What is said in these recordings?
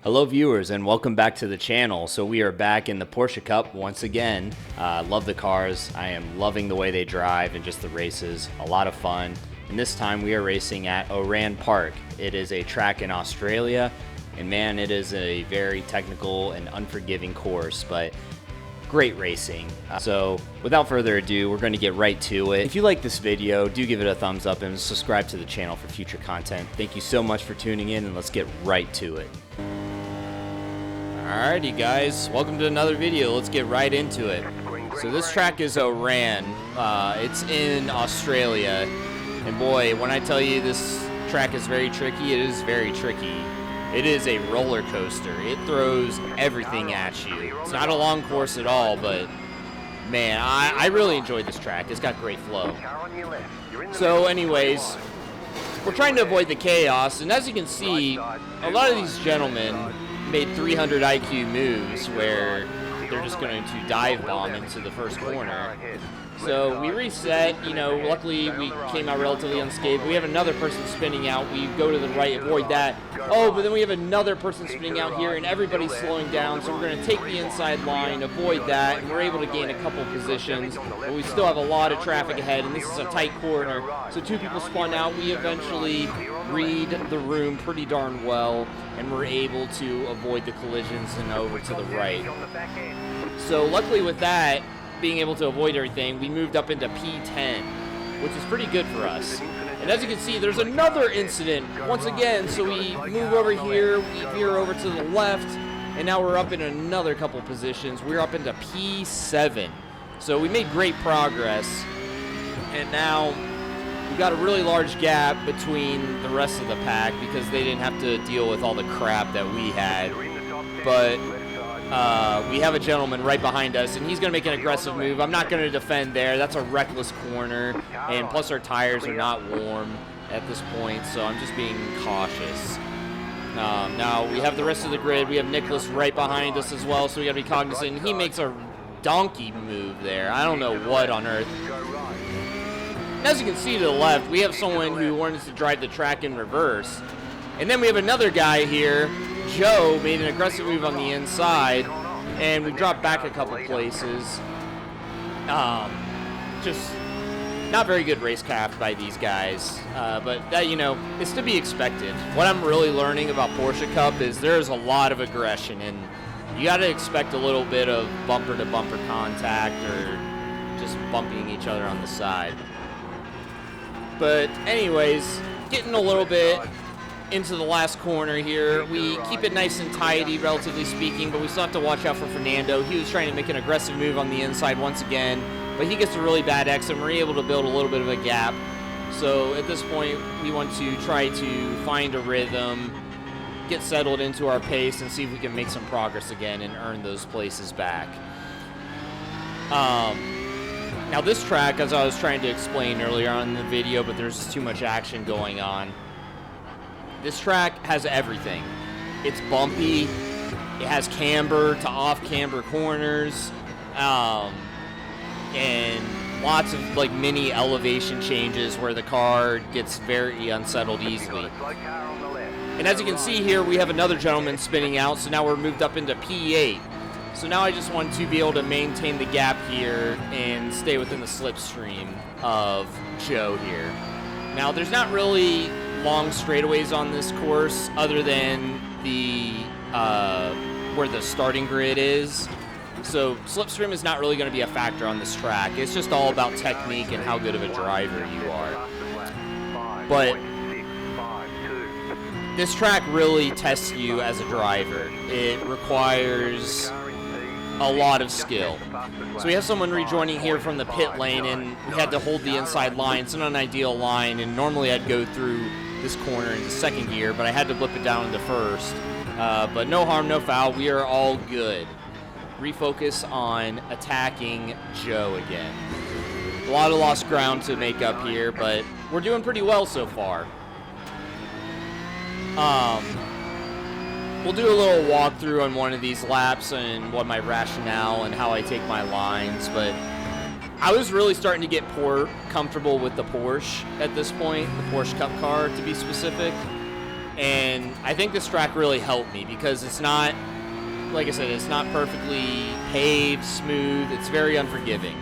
Hello viewers and welcome back to the channel. So we are back in the Porsche Cup once again. Love the cars. I am loving the way they drive and just the races. A lot of fun. And this time we are racing at Oran Park. It is a track in Australia, and man, it is a very technical and unforgiving course, but great racing. So without further ado, we're going to get right to it. If you like this video, do give it a thumbs up and subscribe to the channel for future content. Thank you so much for tuning in, and let's get right to it. Alrighty guys, welcome to another video. Let's get right into it. So this track is Oran. It's in Australia, and boy, when I tell you this track is very tricky, it is very tricky. It is a roller coaster. It throws everything at you. It's not a long course at all, but man, I really enjoyed this track. It's got great flow. So anyways, we're trying to avoid the chaos, and as you can see, a lot of these gentlemen made 300 IQ moves where they're just going to dive bomb into the first corner. So we reset, you know, luckily we came out relatively unscathed. We have another person spinning out. We go to the right, avoid that. Oh, but then we have another person spinning out here, and everybody's slowing down. So we're going to take the inside line, avoid that, and we're able to gain a couple positions. But we still have a lot of traffic ahead, and this is a tight corner. So two people spun out. We eventually read the room pretty darn well, and we're able to avoid the collisions and over to the right. So luckily with that, being able to avoid everything, we moved up into P10, which is pretty good for us. And as you can see, there's another incident once again. So we move over here, we veer over to the left, and now we're up in another couple positions. We're up into P7. So we made great progress, and now we've got a really large gap between the rest of the pack because they didn't have to deal with all the crap that we had. But we have a gentleman right behind us, and he's going to make an aggressive move. I'm not going to defend there. That's a reckless corner, and plus our tires are not warm at this point, so I'm just being cautious. Now we have the rest of the grid. We have Nicholas right behind us as well, so we got to be cognizant. He makes a donkey move there. I don't know what on earth. As you can see to the left, we have someone who wanted to drive the track in reverse. And then we have another guy here. Joe made an aggressive move on the inside, and we dropped back a couple places. Just not very good racecraft by these guys, but that, you know, is to be expected. What I'm really learning about Porsche Cup is there's a lot of aggression, and you got to expect a little bit of bumper-to-bumper contact or just bumping each other on the side. But anyways, getting a little bit into the last corner here. We keep it nice and tidy, relatively speaking, but we still have to watch out for Fernando. He was trying to make an aggressive move on the inside once again, but he gets a really bad exit, and we're able to build a little bit of a gap. So at this point, we want to try to find a rhythm, get settled into our pace, and see if we can make some progress again and earn those places back. Now this track, as I was trying to explain earlier on in the video, but there's too much action going on. This track has everything. It's bumpy, it has camber to off-camber corners, and lots of like mini elevation changes where the car gets very unsettled easily. And as you can see here, we have another gentleman spinning out, so now we're moved up into P8. So now I just want to be able to maintain the gap here and stay within the slipstream of Joe here. Now there's not really long straightaways on this course other than the where the starting grid is. So slipstream is not really going to be a factor on this track. It's just all about technique and how good of a driver you are. But this track really tests you as a driver. It requires a lot of skill. So we have someone rejoining here from the pit lane, and we had to hold the inside line. It's an unideal line, and normally I'd go through this corner into second gear, but I had to blip it down into first. But no harm, no foul. We are all good. Refocus on attacking Joe again. A lot of lost ground to make up here, but we're doing pretty well so far. We'll do a little walkthrough on one of these laps and what my rationale and how I take my lines, but I was really starting to get comfortable with the Porsche at this point, the Porsche Cup car to be specific. And I think this track really helped me because it's not, like I said, it's not perfectly paved, smooth. It's very unforgiving.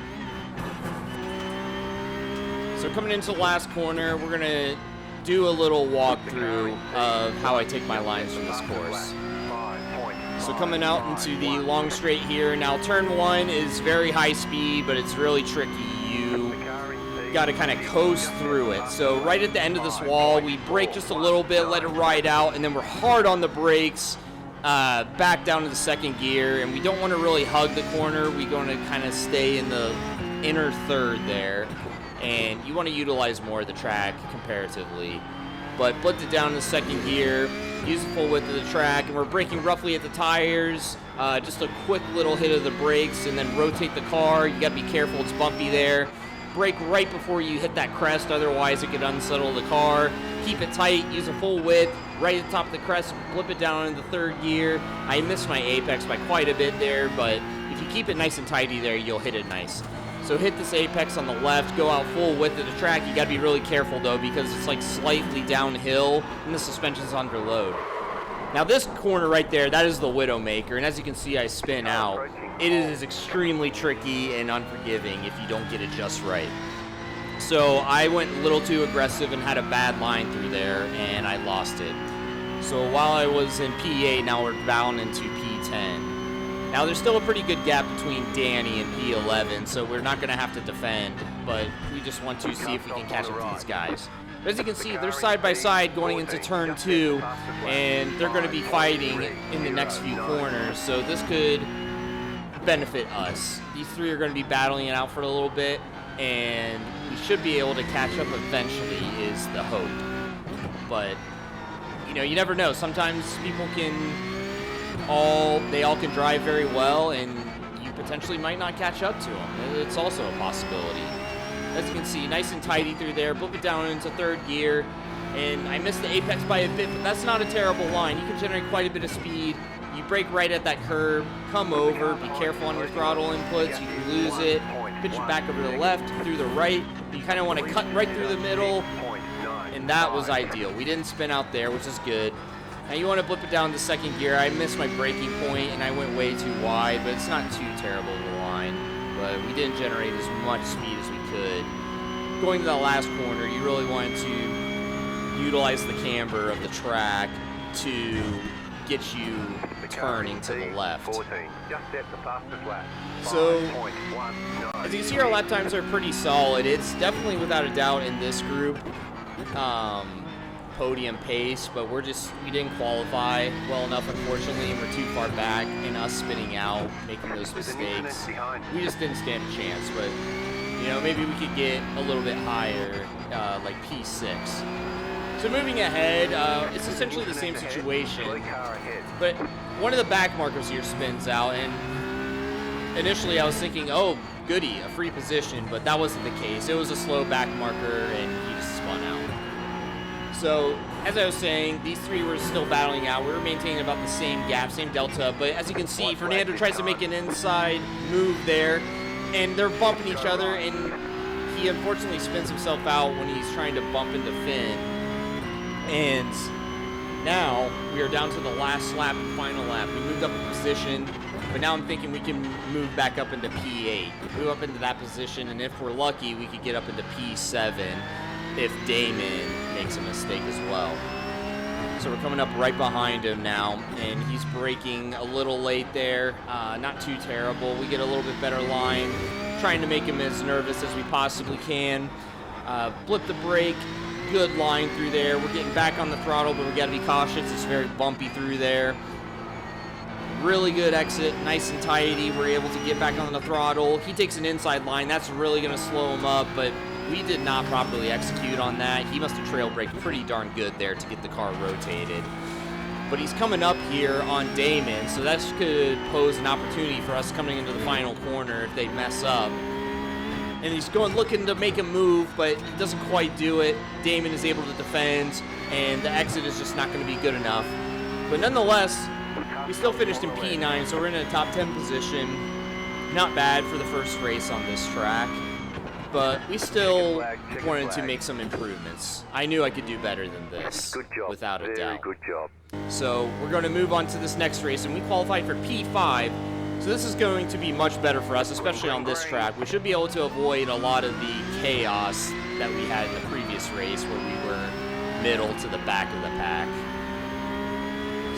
So coming into the last corner, we're going to do a little walkthrough of how I take my lines from this course. So coming out into the long straight here. Now turn 1 is very high speed, but it's really tricky. You got to kind of coast through it. So right at the end of this wall, we brake just a little bit, let it ride out, and then we're hard on the brakes, back down to the second gear, and we don't want to really hug the corner. We're going to kind of stay in the inner third there, and you want to utilize more of the track comparatively. But flipped it down to the second gear, use the full width of the track, and we're braking roughly at the tires, just a quick little hit of the brakes, and then rotate the car. You got to be careful, it's bumpy there. Brake right before you hit that crest, otherwise it could unsettle the car. Keep it tight, use a full width, right at the top of the crest, flip it down into the third gear. I missed my apex by quite a bit there, but if you keep it nice and tidy there, you'll hit it nice. So hit this apex on the left, go out full width of the track. You gotta be really careful though, because it's like slightly downhill and the suspension's under load. Now this corner right there, that is the Widowmaker, and as you can see, I spin out. It is extremely tricky and unforgiving if you don't get it just right. So I went a little too aggressive and had a bad line through there, and I lost it. So while I was in P8, now we're down into P10. Now there's still a pretty good gap between Danny and P11, so we're not gonna have to defend, but we just want to see if we can catch up to these guys. But as you can see, they're side by side going into turn 2, and they're going to be fighting in the next few corners, so this could benefit us. These three are going to be battling it out for a little bit, and we should be able to catch up eventually is the hope. But, you know, you never know. Sometimes people all can drive very well, and you potentially might not catch up to them. It's also a possibility. As you can see, nice and tidy through there, flip it down into third gear, and I missed the apex by a bit, but that's not a terrible line. You can generate quite a bit of speed. You brake right at that curb, come over, be careful on your throttle inputs, you can lose it, pitch it back over to the left, through the right. You kind of want to cut right through the middle, and that was ideal. We didn't spin out there, which is good. Now you want to flip it down to second gear. I missed my braking point, and I went way too wide, but it's not too terrible of a line. But we didn't generate as much speed as we could. Going to the last corner, you really wanted to utilize the camber of the track to get you turning to the left. So, as you can see, our lap times are pretty solid. It's definitely, without a doubt, in this group, podium pace, but we didn't qualify well enough, unfortunately, and we're too far back, and us spinning out, making those mistakes, we just didn't stand a chance. But, you know, maybe we could get a little bit higher, like P6. So moving ahead, it's essentially the same situation, but one of the back markers here spins out, and initially I was thinking, oh, goody, a free position, but that wasn't the case. It was a slow back marker, and he just spun out. So, as I was saying, these three were still battling out. We were maintaining about the same gap, same delta, but as you can see, Fernando tries to make an inside move there, and they're bumping each other, and he unfortunately spins himself out when he's trying to bump into Finn. And now we are down to the last lap and final lap. We moved up a position, but now I'm thinking we can move back up into P8. Move up into that position, and if we're lucky, we could get up into P7 if Damon makes a mistake as well. So we're coming up right behind him now, and he's braking a little late there. Not too terrible. We get a little bit better line, trying to make him as nervous as we possibly can. Flip the brake, good line through there. We're getting back on the throttle, but we got to be cautious. It's very bumpy through there. Really good exit, nice and tidy. We're able to get back on the throttle. He takes an inside line. That's really going to slow him up, but we did not properly execute on that. He must have trail braked pretty darn good there to get the car rotated. But he's coming up here on Damon, so that could pose an opportunity for us coming into the final corner if they mess up. And he's looking to make a move, but he doesn't quite do it. Damon is able to defend, and the exit is just not going to be good enough. But nonetheless, we still finished in P9, so we're in a top 10 position. Not bad for the first race on this track. but we still wanted to make some improvements. I knew I could do better than this, without a doubt. Good job. So we're going to move on to this next race, and we qualified for P5. So this is going to be much better for us, especially on this track. We should be able to avoid a lot of the chaos that we had in the previous race where we were middle to the back of the pack.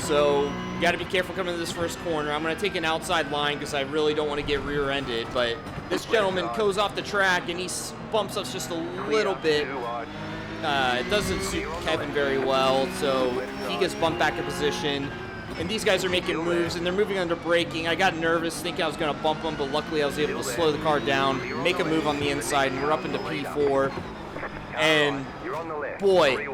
So you got to be careful coming to this first corner. I'm going to take an outside line because I really don't want to get rear-ended, but this gentleman goes off the track and he bumps us just a little bit. It doesn't suit Kevin very well, so he gets bumped back in position. And these guys are making moves, and they're moving under braking. I got nervous thinking I was going to bump them, but luckily I was able to slow the car down, make a move on the inside, and we're up into P4. And boy,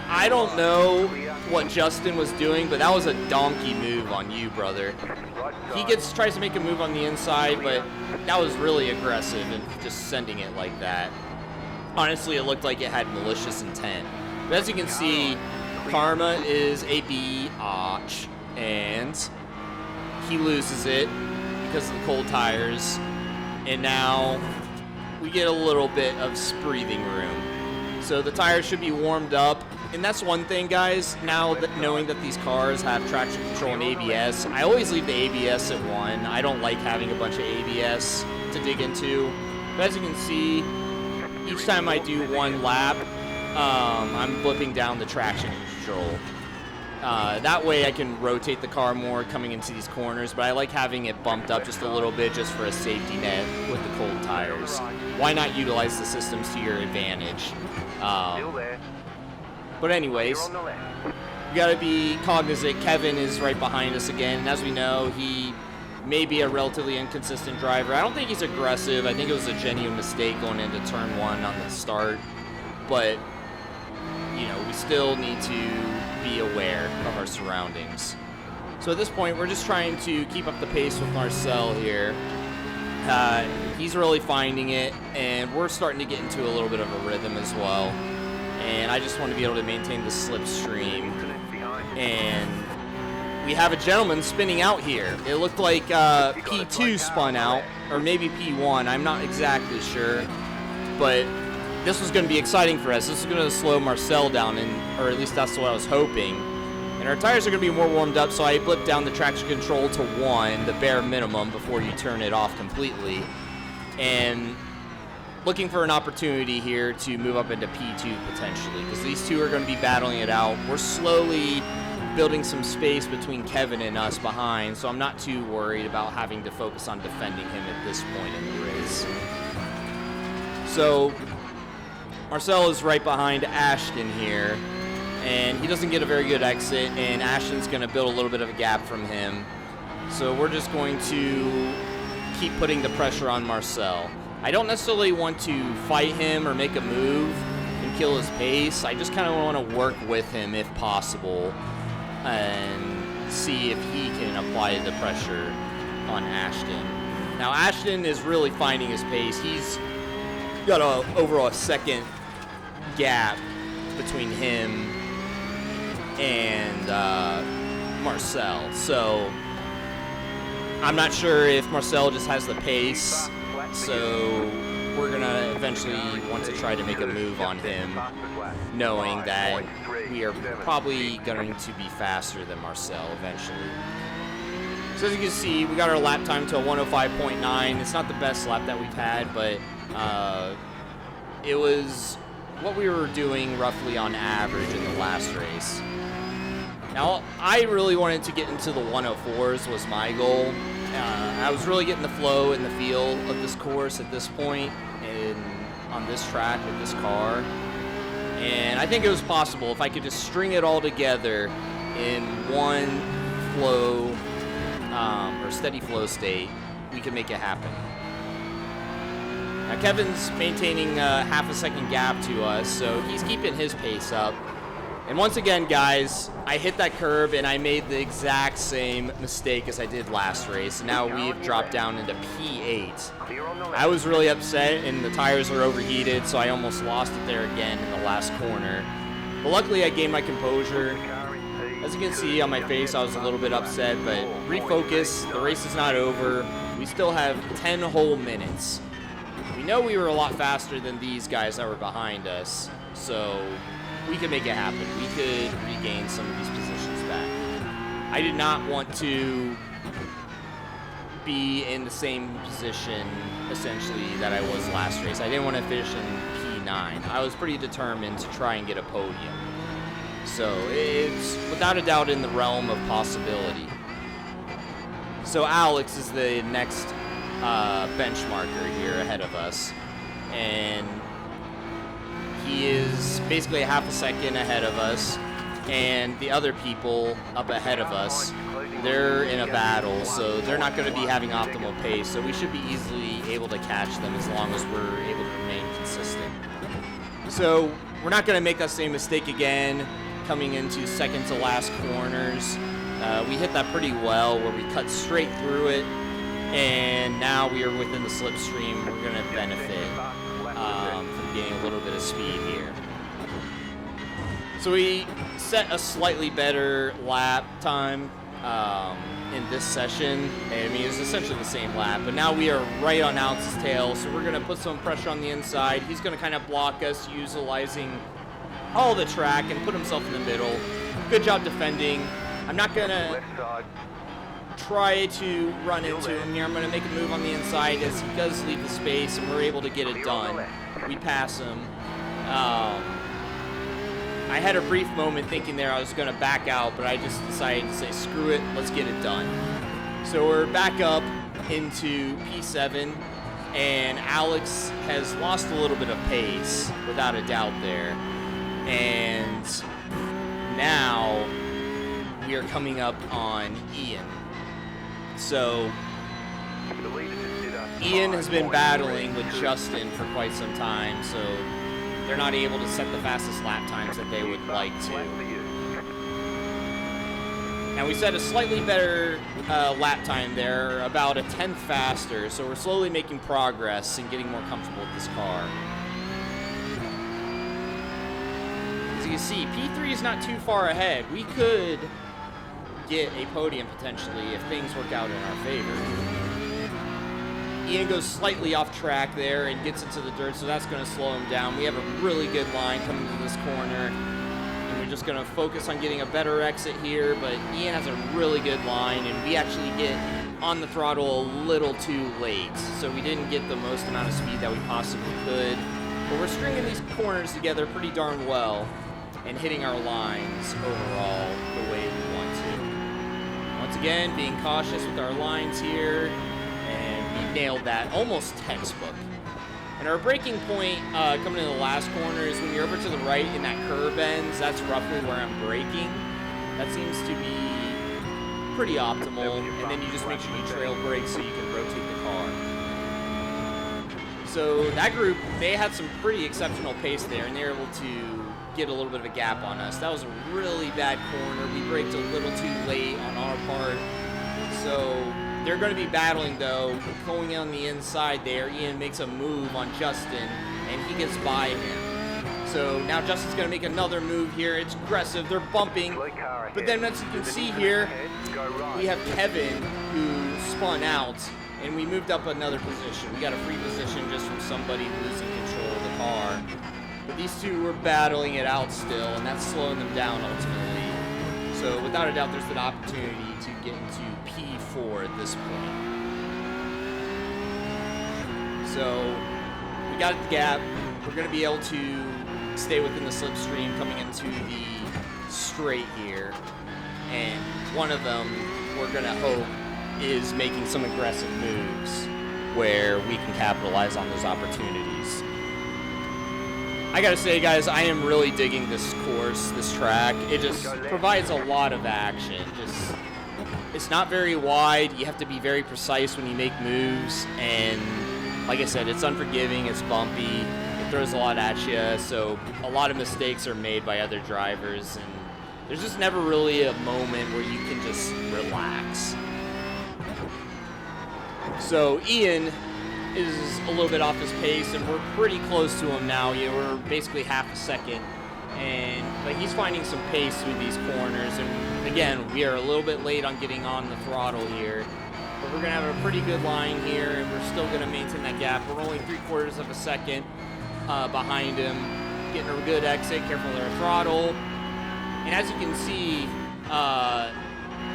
I don't know what Justin was doing, but that was a donkey move on you, brother. He tries to make a move on the inside, but that was really aggressive and just sending it like that. Honestly, it looked like it had malicious intent. But as you can see, Karma is a biatch, and he loses it because of the cold tires. And now we get a little bit of breathing room. So the tires should be warmed up. And that's one thing, guys, now that knowing that these cars have traction control and ABS, I always leave the ABS at 1. I don't like having a bunch of ABS to dig into. But as you can see, each time I do one lap, I'm flipping down the traction control. That way I can rotate the car more coming into these corners, but I like having it bumped up just a little bit just for a safety net with the cold tires. Why not utilize the systems to your advantage? But anyways, you gotta be cognizant. Kevin is right behind us again, and as we know, he may be a relatively inconsistent driver. I don't think he's aggressive. I think it was a genuine mistake going into turn 1 on the start, but you know, we still need to be aware of our surroundings. So at this point, we're just trying to keep up the pace with Marcel here. He's really finding it, and we're starting to get into a little bit of a rhythm as well. And I just want to be able to maintain the slipstream. And we have a gentleman spinning out here. It looked like P2 spun out, or maybe P1. I'm not exactly sure, but this was going to be exciting for us. This is going to slow Marcel down, or at least that's what I was hoping. And our tires are going to be more warmed up, so I blipped down the traction control to 1, the bare minimum, before you turn it off completely. And looking for an opportunity here to move up into P2 potentially, because these two are going to be battling it out. We're slowly building some space between Kevin and us behind, so I'm not too worried about having to focus on defending him at this point in the race. So Marcel is right behind Ashton here, and he doesn't get a very good exit, and Ashton's going to build a little bit of a gap from him. So we're just going to keep putting the pressure on Marcel. I don't necessarily want to fight him or make a move and kill his pace. I just kind of want to work with him if possible and see if he can apply the pressure on Ashton. Now Ashton is really finding his pace. He's got over a second gap between him and Marcel. So I'm not sure if Marcel just has the pace. So we're going to eventually want to try to make a move on him, knowing that we are probably going to be faster than Marcel eventually. So as you can see, we got our lap time to a 105.9. It's not the best lap that we've had, but it was what we were doing roughly on average in the last race. Now, I really wanted to get into the 104s was my goal. I was really getting the flow and the feel of this course at this point on this track with this car. And I think it was possible if I could just string it all together in one flow or steady flow state, we could make it happen. Now Kevin's maintaining a half a second gap to us, so he's keeping his pace up. And once again, guys, I hit that curb and I made the exact same mistake as I did last race. Now we've dropped down into P8. I was really upset and the tires were overheated, so I almost lost it there again in the last corner. But luckily I gained my composure. As you can see on my face, I was a little bit upset, but refocus. The race is not over. We still have 10 whole minutes. We know we were a lot faster than these guys that were behind us, so we could make it happen. We could regain some of these positions back. I did not want to be in the same position, essentially, that I was last race. I didn't want to finish in P9. I was pretty determined to try and get a podium. So it's without a doubt in the realm of possibility. So Alex is the next benchmarker here ahead of us, and he is basically a half a second ahead of us, and the other people up ahead of us, they're in a battle, so they're not going to be having optimal pace, so we should be easily able to catch them as long as we're able to remain consistent. So we're not going to make that same mistake again coming into second to last corners. We hit that pretty well where we cut straight through it, and now we are within the slipstream. We're going to benefit from getting a little bit of speed here. So we set a slightly better lap time in this session. I mean, it's essentially the same lap, but now we are right on Alex's tail, so we're going to put some pressure on the inside. He's going to kind of block us, utilizing all the track and put himself in the middle. Good job defending. I'm not going to try to run into him here. I'm going to make a move on the inside as he does leave the space, and we're able to get it done. We pass him. I had a brief moment thinking there I was going to back out, but I just decided to say, screw it, let's get it done. So we're back up into P7, and Alex has lost a little bit of pace, without a doubt there. And now we are coming up on Ian. So Ian has been battling with Justin for quite some time, so they're not able to set the fastest lap times that they would like to. Now we set a slightly better lap time there, about a 10th faster, so we're slowly making progress and getting more comfortable with this car. As you can see, P3 is not too far ahead. We could get a podium potentially if things work out in our favor. Ian goes slightly off track there and gets into the dirt, so that's going to slow him down. We have a really good line coming to this corner, and we're just going to focus on getting a better exit here, but Ian has a really good line, and we actually get on the throttle a little too late, so we didn't get the most amount of speed that we possibly could, but we're stringing these corners together pretty darn well and hitting our lines overall the way we want to. Once again, being cautious with our lines here, and we nailed that, almost textbook. And our braking point coming in the last corner is when you're over to the right in that curve ends, that's roughly where I'm braking. That seems to be pretty optimal, and then you just make sure you trail brake so you can rotate the car. So that group, they had some pretty exceptional pace there, and they were able to get a little bit of a gap on us. That was a really bad corner. We braked a little too late on our part. So they're going to be battling, though, going on the inside there. Ian makes a move on Justin, and he gets by him. So now Justin's going to make another move here. It's aggressive. They're bumping. But then, as you can see here, we have Kevin, who spun out, and we moved up another position. We got a free position just from somebody losing control of the car. But these two were battling it out still, and that's slowing them down ultimately. So without a doubt, there's an opportunity to get into P4 at this point. So we got the gap. We're going to be able to stay within the slipstream coming into the straight here. And one of them, we're going to hope, is making some aggressive moves where we can capitalize on those opportunities. I gotta say, guys, I am really digging this course, this track. It just provides a lot of action. It's not very wide. You have to be very precise when you make moves, and like I said, it's unforgiving, it's bumpy, it throws a lot at you, so a lot of mistakes are made by other drivers, and there's just never really a moment where you can just relax. So Ian is a little bit off his pace, and we're pretty close to him now. We're basically half a second, but he's finding some pace through these corners, and again, we are a little bit late on getting on the throttle here, but we're going to have a pretty good line here, and we're still going to maintain that gap. We're only 3/4 of a second behind him, getting a good exit, careful with our throttle. And as you can see,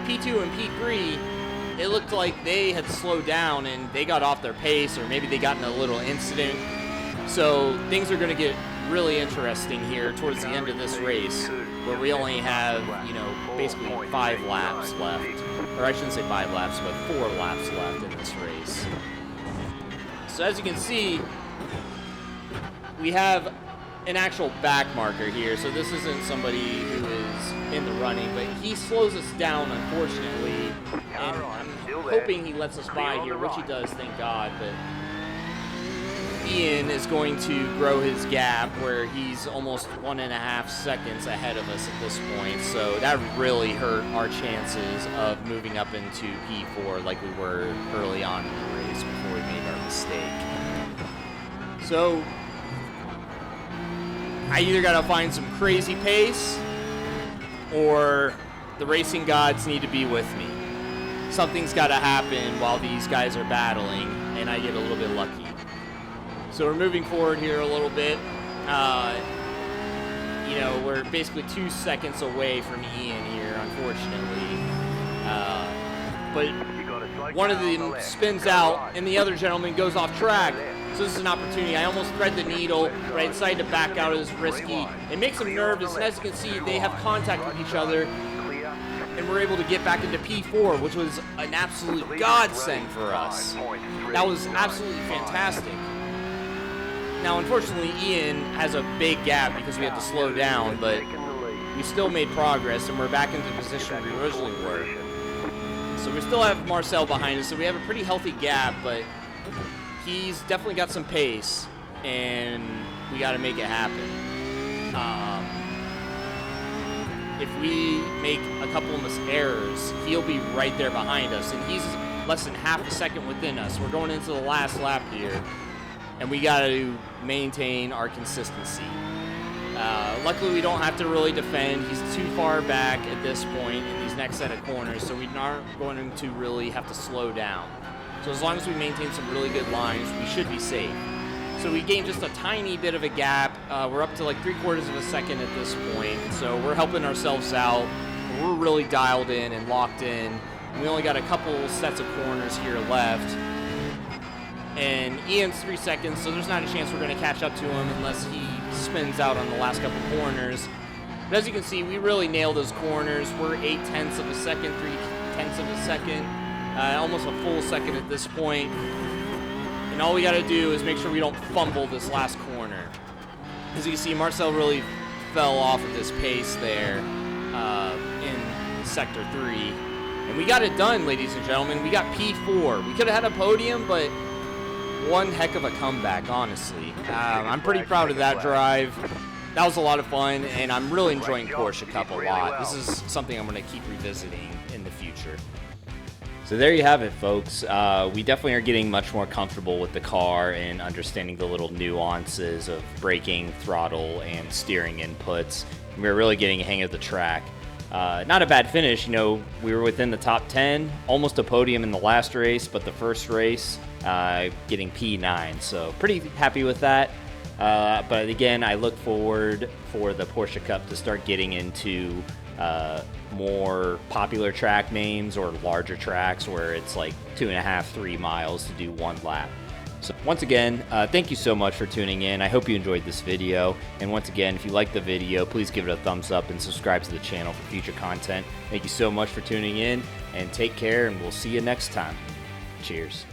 P2 and P3, it looked like they had slowed down and they got off their pace, or maybe they got in a little incident. So things are going to get really interesting here towards the end of this race, where we only have, you know, basically 5 laps left. Or I shouldn't say 5 laps, but 4 laps left in this race. So as you can see, we have an actual back marker here. So this isn't somebody who is in the running, but he slows us down, unfortunately. And I'm hoping he lets us by here, which he does, thank God. But Ian is going to grow his gap, where he's almost 1.5 seconds ahead of us at this point. So that really hurt our chances of moving up into P4 like we were early on in the race before we made our mistake. So I either got to find some crazy pace, or the racing gods need to be with me. Something's got to happen while these guys are battling, and I get a little bit lucky. So we're moving forward here a little bit. You know, we're basically 2 seconds away from Ian here, unfortunately. But one of them spins out, and the other gentleman goes off track. So this is an opportunity. I almost thread the needle, but I decided to back out. It was risky. It makes them nervous, and as you can see, they have contact with each other, and we're able to get back into P4, which was an absolute godsend for us. That was absolutely fantastic. Now, unfortunately, Ian has a big gap because we have to slow down, but we still made progress, and we're back into the position we originally were. So we still have Marcel behind us, so we have a pretty healthy gap, but he's definitely got some pace, and we got to make it happen. If we make a couple of errors, he'll be right there behind us, and he's less than half a second within us. We're going into the last lap here, and we got to maintain our consistency. Luckily, we don't have to really defend. He's too far back at this point in these next set of corners, so we aren't going to really have to slow down. So as long as we maintain some really good lines, we should be safe. So we gained just a tiny bit of a gap. We're up to like 3/4 of a second at this point, so we're helping ourselves out. We're really dialed in and locked in. We only got a couple sets of corners here left. And Ian's 3 seconds, so there's not a chance we're going to catch up to him unless he spins out on the last couple corners. But as you can see, we really nailed those corners. We're 0.8 of a second, 0.3 of a second, almost a full second at this point. And all we got to do is make sure we don't fumble this last corner. As you can see, Marcel really fell off at this pace there in Sector 3. And we got it done, ladies and gentlemen. We got P4. We could have had a podium, but one heck of a comeback, honestly. I'm pretty proud of that drive. That was a lot of fun, and I'm really enjoying Porsche Cup a lot. This is something I'm going to keep revisiting in the future. So there you have it, folks. We definitely are getting much more comfortable with the car and understanding the little nuances of braking, throttle, and steering inputs. We're really getting a hang of the track. Not a bad finish. You know, we were within the top 10, almost a podium in the last race, but the first race, getting P9. So pretty happy with that. But again, I look forward for the Porsche Cup to start getting into more popular track names or larger tracks where it's like 2.5, 3 miles to do 1 lap. So once again, thank you so much for tuning in. I hope you enjoyed this video. And once again, if you liked the video, please give it a thumbs up and subscribe to the channel for future content. Thank you so much for tuning in, and take care, and we'll see you next time. Cheers.